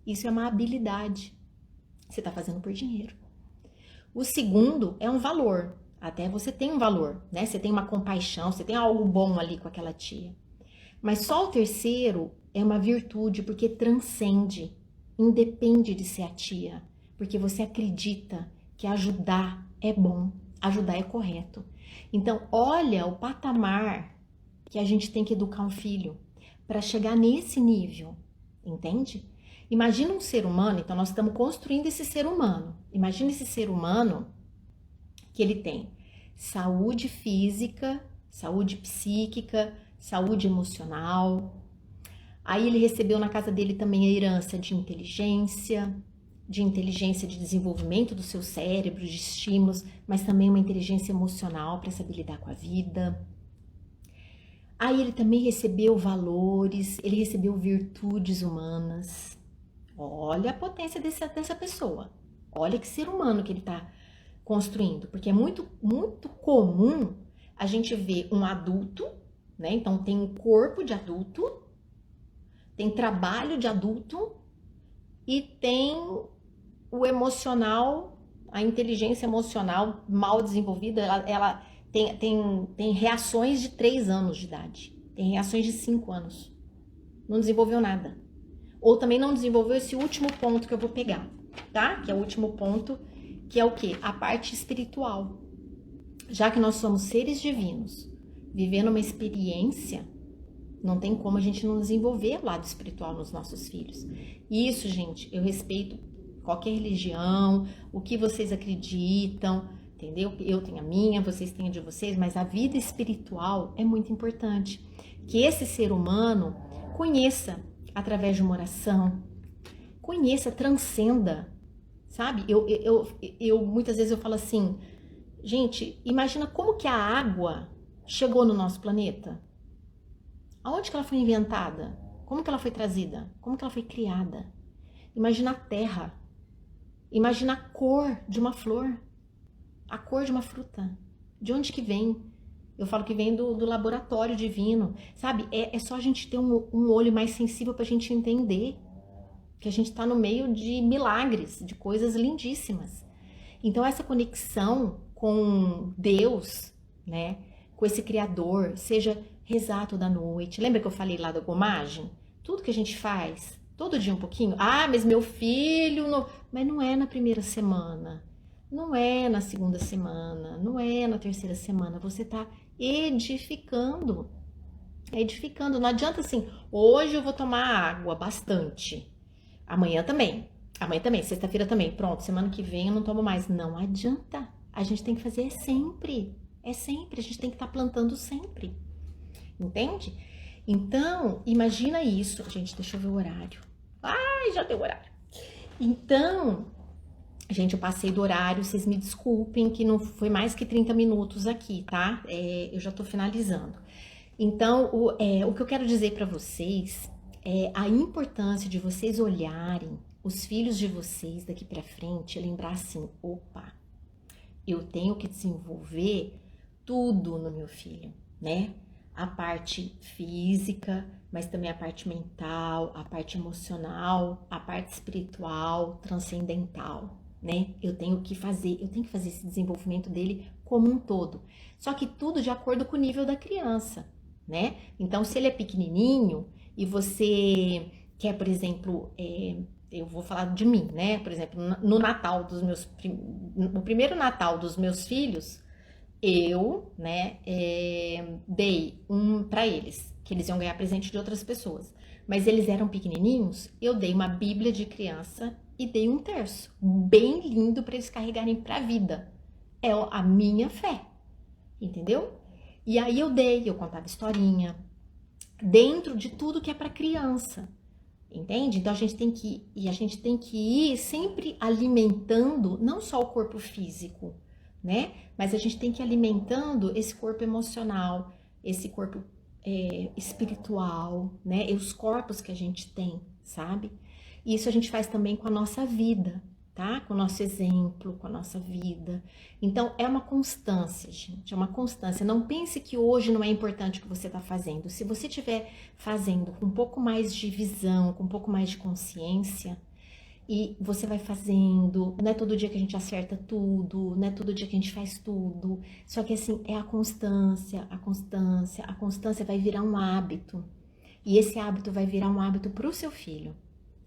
Isso é uma habilidade. Você tá fazendo por dinheiro. O segundo é um valor. Até você tem um valor, né? Você tem uma compaixão, você tem algo bom ali com aquela tia. Mas só o terceiro é uma virtude, porque transcende, independe de ser a tia, porque você acredita que ajudar é bom, ajudar é correto. Então, olha o patamar que a gente tem que educar um filho para chegar nesse nível, entende? Imagina um ser humano, então nós estamos construindo esse ser humano. Imagina esse ser humano que ele tem saúde física, saúde psíquica, saúde emocional. Aí ele recebeu na casa dele também a herança de inteligência de desenvolvimento do seu cérebro, de estímulos, mas também uma inteligência emocional para saber lidar com a vida. Aí ele também recebeu valores, ele recebeu virtudes humanas. Olha a potência dessa pessoa. Olha que ser humano que ele está construindo, porque é muito, muito comum a gente ver um adulto, né? Então tem um corpo de adulto, tem trabalho de adulto e tem o emocional, a inteligência emocional mal desenvolvida, ela tem reações de 3 anos de idade, tem reações de 5 anos, não desenvolveu nada. Ou também não desenvolveu esse último ponto que eu vou pegar, tá? Que é o último ponto, que é o quê? A parte espiritual. Já que nós somos seres divinos, vivendo uma experiência, não tem como a gente não desenvolver o lado espiritual nos nossos filhos. Isso, gente, eu respeito qualquer religião, o que vocês acreditam, entendeu? Eu tenho a minha, vocês têm a de vocês, mas a vida espiritual é muito importante. Que esse ser humano conheça através de uma oração, conheça, transcenda, sabe? Eu muitas vezes eu falo assim, gente, imagina como que a água chegou no nosso planeta. Aonde que ela foi inventada? Como que ela foi trazida? Como que ela foi criada? Imagina a terra. Imagina a cor de uma flor. A cor de uma fruta. De onde que vem? Eu falo que vem do laboratório divino. Sabe? É só a gente ter um olho mais sensível pra gente entender que a gente tá no meio de milagres, de coisas lindíssimas. Então essa conexão com Deus, né? Com esse Criador, seja rezar toda noite. Lembra que eu falei lá da gomagem? Tudo que a gente faz, todo dia um pouquinho. Ah, mas meu filho... Não... Mas não é na primeira semana. Não é na segunda semana. Não é na terceira semana. Você tá edificando. É edificando. Não adianta assim, hoje eu vou tomar água bastante. Amanhã também. Amanhã também, sexta-feira também. Pronto, semana que vem eu não tomo mais. Não adianta. A gente tem que fazer sempre. É sempre. A gente tem que estar plantando sempre. Entende? Então, imagina isso. Gente, deixa eu ver o horário. Ai, já deu horário. Então, gente, eu passei do horário. Vocês me desculpem que não foi mais que 30 minutos aqui, tá? Eu já tô finalizando. Então, o que eu quero dizer para vocês é a importância de vocês olharem os filhos de vocês daqui para frente e lembrar assim, opa, eu tenho que desenvolver tudo no meu filho, né? A parte física, mas também a parte mental, a parte emocional, a parte espiritual, transcendental, né? Eu tenho que fazer esse desenvolvimento dele como um todo. Só que tudo de acordo com o nível da criança, né? Então, se ele é pequenininho e você quer, por exemplo, eu vou falar de mim, né? Por exemplo, no Natal no primeiro Natal dos meus filhos, eu, né, dei um para eles, que eles iam ganhar presente de outras pessoas. Mas eles eram pequenininhos, eu dei uma Bíblia de criança e dei um terço, bem lindo para eles carregarem para a vida. É a minha fé, entendeu? E aí eu contava historinha, dentro de tudo que é para criança. Entende? Então a gente tem que ir sempre alimentando não só o corpo físico, né? Mas a gente tem que ir alimentando esse corpo emocional, esse corpo espiritual, né? E os corpos que a gente tem, sabe? E isso a gente faz também com a nossa vida, tá? Com o nosso exemplo, com a nossa vida. Então é uma constância, gente, é uma constância. Não pense que hoje não é importante o que você está fazendo. Se você estiver fazendo com um pouco mais de visão, com um pouco mais de consciência, e você vai fazendo, não é todo dia que a gente acerta tudo, não é todo dia que a gente faz tudo. Só que assim, é a constância, a constância, a constância vai virar um hábito. E esse hábito vai virar um hábito para o seu filho,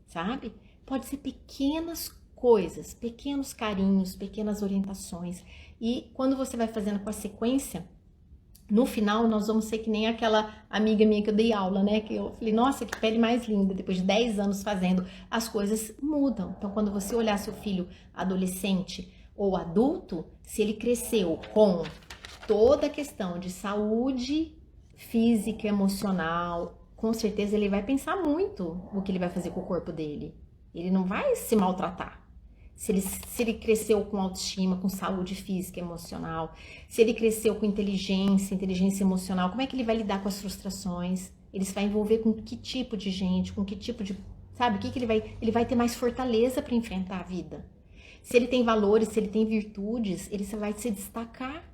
sabe? Pode ser pequenas coisas, pequenos carinhos, pequenas orientações. E quando você vai fazendo com a sequência, no final nós vamos ser que nem aquela amiga minha que eu dei aula, né? Que eu falei, nossa, que pele mais linda. Depois de 10 anos fazendo, as coisas mudam. Então, quando você olhar seu filho adolescente ou adulto, se ele cresceu com toda a questão de saúde física, emocional, com certeza ele vai pensar muito o que ele vai fazer com o corpo dele. Ele não vai se maltratar. Se ele cresceu com autoestima, com saúde física e emocional, se ele cresceu com inteligência emocional, como é que ele vai lidar com as frustrações? Ele se vai envolver com que tipo de gente, com que tipo de... Sabe, o que ele vai ter mais fortaleza para enfrentar a vida. Se ele tem valores, se ele tem virtudes, ele vai se destacar.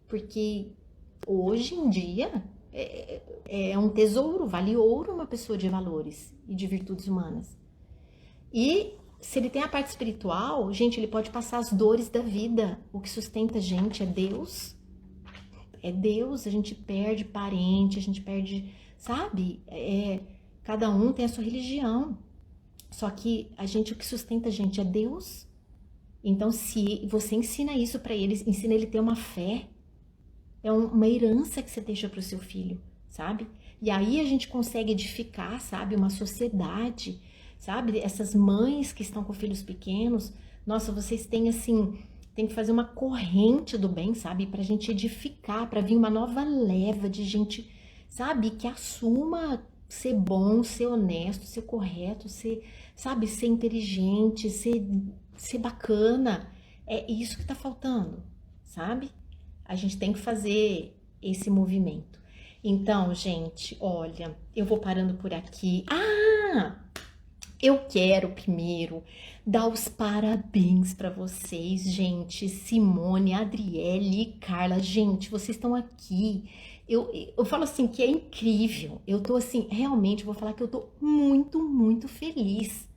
Porque hoje em dia é um tesouro, vale ouro uma pessoa de valores e de virtudes humanas. E se ele tem a parte espiritual, gente, ele pode passar as dores da vida. O que sustenta a gente é Deus. É Deus, a gente perde parente, a gente perde, sabe? Cada um tem a sua religião. Só que o que sustenta a gente é Deus. Então, se você ensina isso para ele, ensina ele a ter uma fé, é uma herança que você deixa para o seu filho, sabe? E aí a gente consegue edificar, sabe, uma sociedade, sabe? Essas mães que estão com filhos pequenos, nossa, vocês têm assim, tem que fazer uma corrente do bem, sabe? Pra gente edificar, pra vir uma nova leva de gente, sabe? Que assuma ser bom, ser honesto, ser correto, sabe? Ser inteligente, ser bacana. É isso que tá faltando, sabe? A gente tem que fazer esse movimento. Então, gente, olha, eu vou parando por aqui. Eu quero primeiro dar os parabéns para vocês, gente. Simone, Adriele e Carla. Gente, vocês estão aqui. Eu falo assim que é incrível. Eu tô assim, realmente, vou falar que eu tô muito, muito feliz.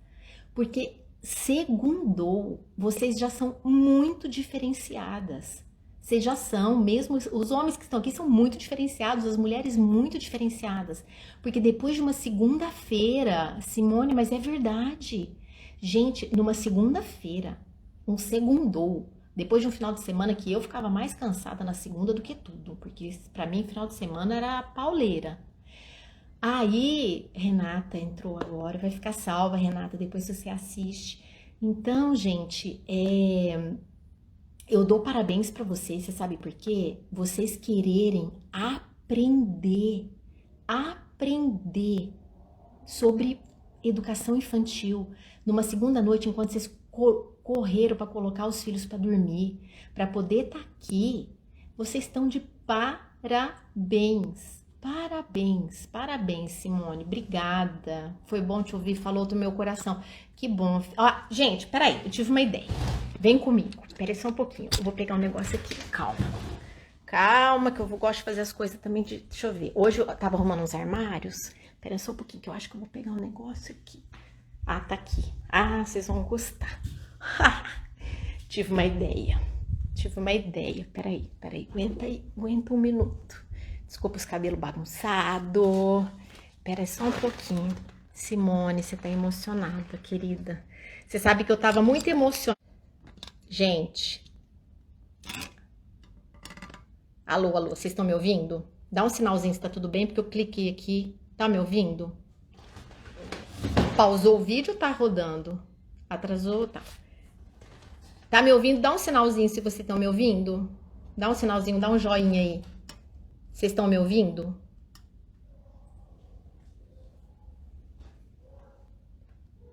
Porque segundou, vocês já são muito diferenciadas. Vocês já são, mesmo os homens que estão aqui são muito diferenciados, as mulheres muito diferenciadas. Porque depois de uma segunda-feira, Simone, mas é verdade. Gente, numa segunda-feira, um segundou, depois de um final de semana que eu ficava mais cansada na segunda do que tudo, porque pra mim final de semana era pauleira. Aí, Renata entrou agora, vai ficar salva, Renata, depois você assiste. Então, gente, eu dou parabéns pra vocês, você sabe por quê? Vocês quererem aprender sobre educação infantil. Numa segunda noite, enquanto vocês correram para colocar os filhos para dormir, para poder estar aqui, vocês estão de parabéns. Parabéns, parabéns, Simone. Obrigada. Foi bom te ouvir, falou do meu coração. Que bom. Ó, gente, peraí, eu tive uma ideia. Vem comigo. Espera só um pouquinho. Eu vou pegar um negócio aqui. Calma. Calma, que eu gosto de fazer as coisas também de... Deixa eu ver. Hoje eu tava arrumando uns armários. Espera só um pouquinho, que eu acho que eu vou pegar um negócio aqui. Ah, tá aqui. Ah, vocês vão gostar. Tive uma ideia. Peraí. Aguenta um minuto. Desculpa os cabelos bagunçados. Espera só um pouquinho. Simone, você tá emocionada, querida. Você sabe que eu tava muito emocionada. Gente. Alô, vocês estão me ouvindo? Dá um sinalzinho se tá tudo bem, porque eu cliquei aqui. Tá me ouvindo? Pausou o vídeo ou tá rodando? Atrasou, tá. Tá me ouvindo? Dá um sinalzinho se vocês estão me ouvindo. Dá um sinalzinho, dá um joinha aí. Vocês estão me ouvindo?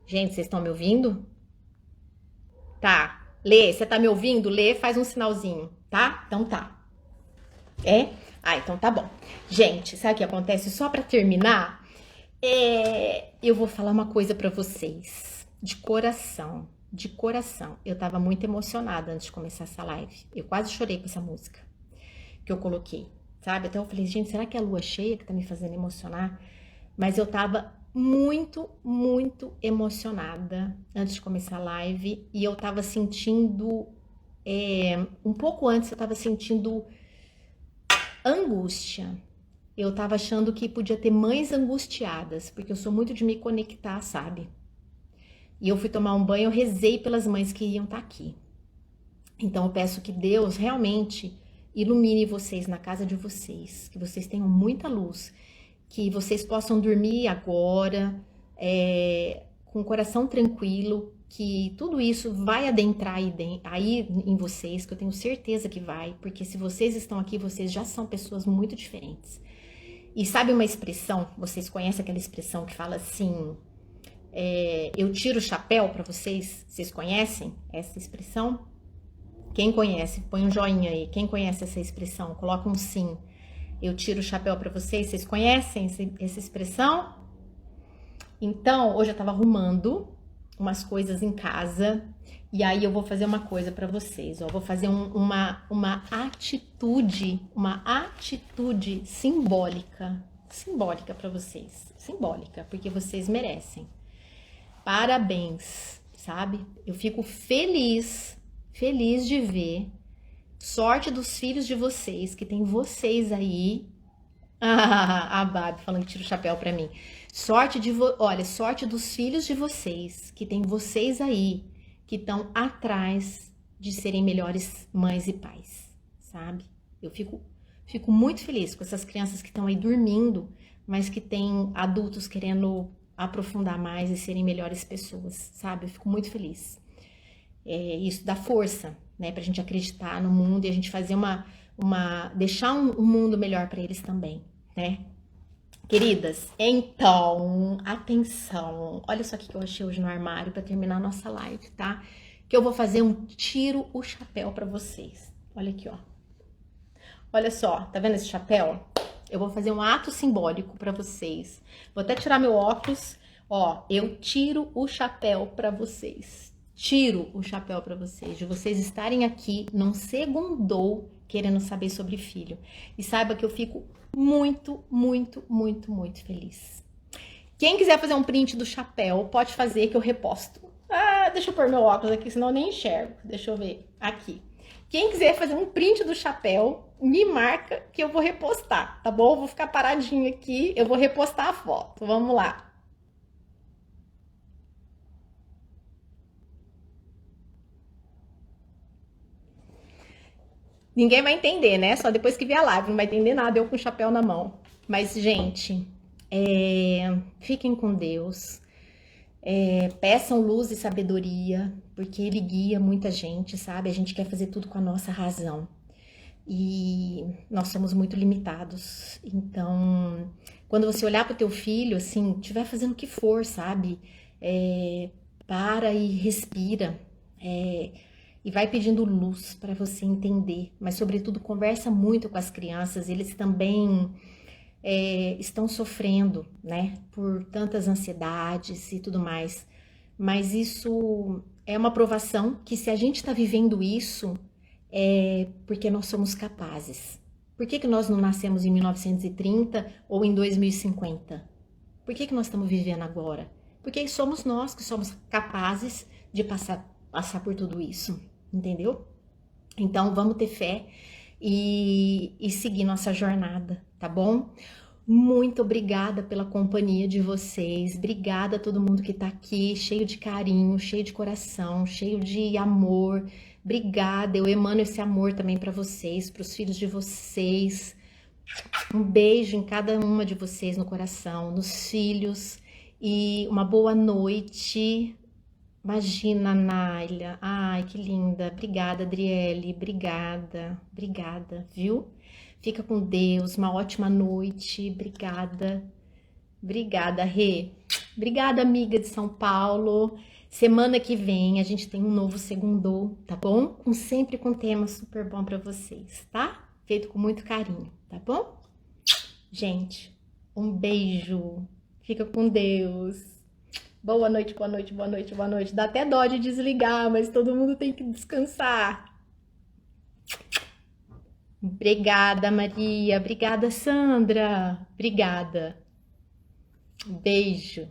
Gente, vocês estão me ouvindo? Tá. Lê, você tá me ouvindo? Lê, faz um sinalzinho, tá? Então tá. É? Ah, então tá bom. Gente, sabe o que acontece? Só pra terminar, eu vou falar uma coisa pra vocês. De coração. Eu tava muito emocionada antes de começar essa live. Eu quase chorei com essa música que eu coloquei, sabe? Até eu falei, gente, será que é a lua cheia que tá me fazendo emocionar? Mas eu tava muito emocionada antes de começar a live. E eu tava sentindo... um pouco antes eu tava sentindo angústia. Eu tava achando que podia ter mães angustiadas, porque eu sou muito de me conectar, sabe? E eu fui tomar um banho, eu rezei pelas mães que iam estar aqui. Então eu peço que Deus realmente ilumine vocês na casa de vocês, que vocês tenham muita luz, que vocês possam dormir agora, com o coração tranquilo, que tudo isso vai adentrar aí em vocês, que eu tenho certeza que vai, porque se vocês estão aqui, vocês já são pessoas muito diferentes. E sabe uma expressão, vocês conhecem aquela expressão que fala assim, eu tiro o chapéu para vocês? Vocês conhecem essa expressão? Quem conhece, põe um joinha aí. Quem conhece essa expressão, coloca um sim. Eu tiro o chapéu para vocês. Vocês conhecem essa expressão? Então, hoje eu tava arrumando umas coisas em casa e aí eu vou fazer uma coisa para vocês. Ó, vou fazer uma atitude simbólica para vocês. Simbólica, porque vocês merecem. Parabéns, sabe? Eu fico feliz de ver. Sorte dos filhos de vocês, que tem vocês aí. A Babi falando que tira o chapéu pra mim. Olha, sorte dos filhos de vocês, que tem vocês aí, que estão atrás de serem melhores mães e pais, sabe? Eu fico muito feliz com essas crianças que estão aí dormindo, mas que tem adultos querendo aprofundar mais e serem melhores pessoas, sabe? Eu fico muito feliz. Isso dá força, né? Pra gente acreditar no mundo e a gente fazer deixar um mundo melhor para eles também, né? Queridas, então, atenção. Olha só o que eu achei hoje no armário para terminar a nossa live, tá? Que eu vou fazer um tiro o chapéu para vocês. Olha aqui, ó. Olha só, tá vendo esse chapéu? Eu vou fazer um ato simbólico para vocês. Vou até tirar meu óculos. Ó, eu tiro o chapéu para vocês. Tiro o chapéu para vocês, de vocês estarem aqui num segundou querendo saber sobre filho. E saiba que eu fico muito feliz. Quem quiser fazer um print do chapéu, pode fazer que eu reposto. Ah, deixa eu pôr meu óculos aqui, senão eu nem enxergo. Deixa eu ver. Aqui. Quem quiser fazer um print do chapéu, me marca que eu vou repostar, tá bom? Eu vou ficar paradinho aqui, eu vou repostar a foto. Vamos lá. Ninguém vai entender, né? Só depois que ver a live, não vai entender nada, eu com o chapéu na mão. Mas, gente, Fiquem com Deus. Peçam luz e sabedoria, porque Ele guia muita gente, sabe? A gente quer fazer tudo com a nossa razão. E nós somos muito limitados. Então, quando você olhar para o teu filho, assim, estiver fazendo o que for, sabe? Para e respira. E vai pedindo luz para você entender. Mas, sobretudo, conversa muito com as crianças. Eles também estão sofrendo, né? Por tantas ansiedades e tudo mais. Mas isso é uma provação que, se a gente está vivendo isso, é porque nós somos capazes. Por que nós não nascemos em 1930 ou em 2050? Por que nós estamos vivendo agora? Porque somos nós que somos capazes de passar por tudo isso, entendeu? Então vamos ter fé e seguir nossa jornada, tá bom? Muito obrigada pela companhia de vocês, obrigada a todo mundo que tá aqui, cheio de carinho, cheio de coração, cheio de amor. Obrigada, eu emano esse amor também para vocês, para os filhos de vocês. Um beijo em cada uma de vocês no coração, nos filhos, e uma boa noite. Imagina, Nália. Ai, que linda. Obrigada, Adriele. Obrigada, viu? Fica com Deus. Uma ótima noite. Obrigada, Rê. Obrigada, amiga de São Paulo. Semana que vem a gente tem um novo Segundou, tá bom? Sempre com tema super bom pra vocês, tá? Feito com muito carinho, tá bom? Gente, um beijo. Fica com Deus. Boa noite, boa noite, boa noite, boa noite. Dá até dó de desligar, mas todo mundo tem que descansar. Obrigada, Maria. Obrigada, Sandra. Obrigada. Beijo.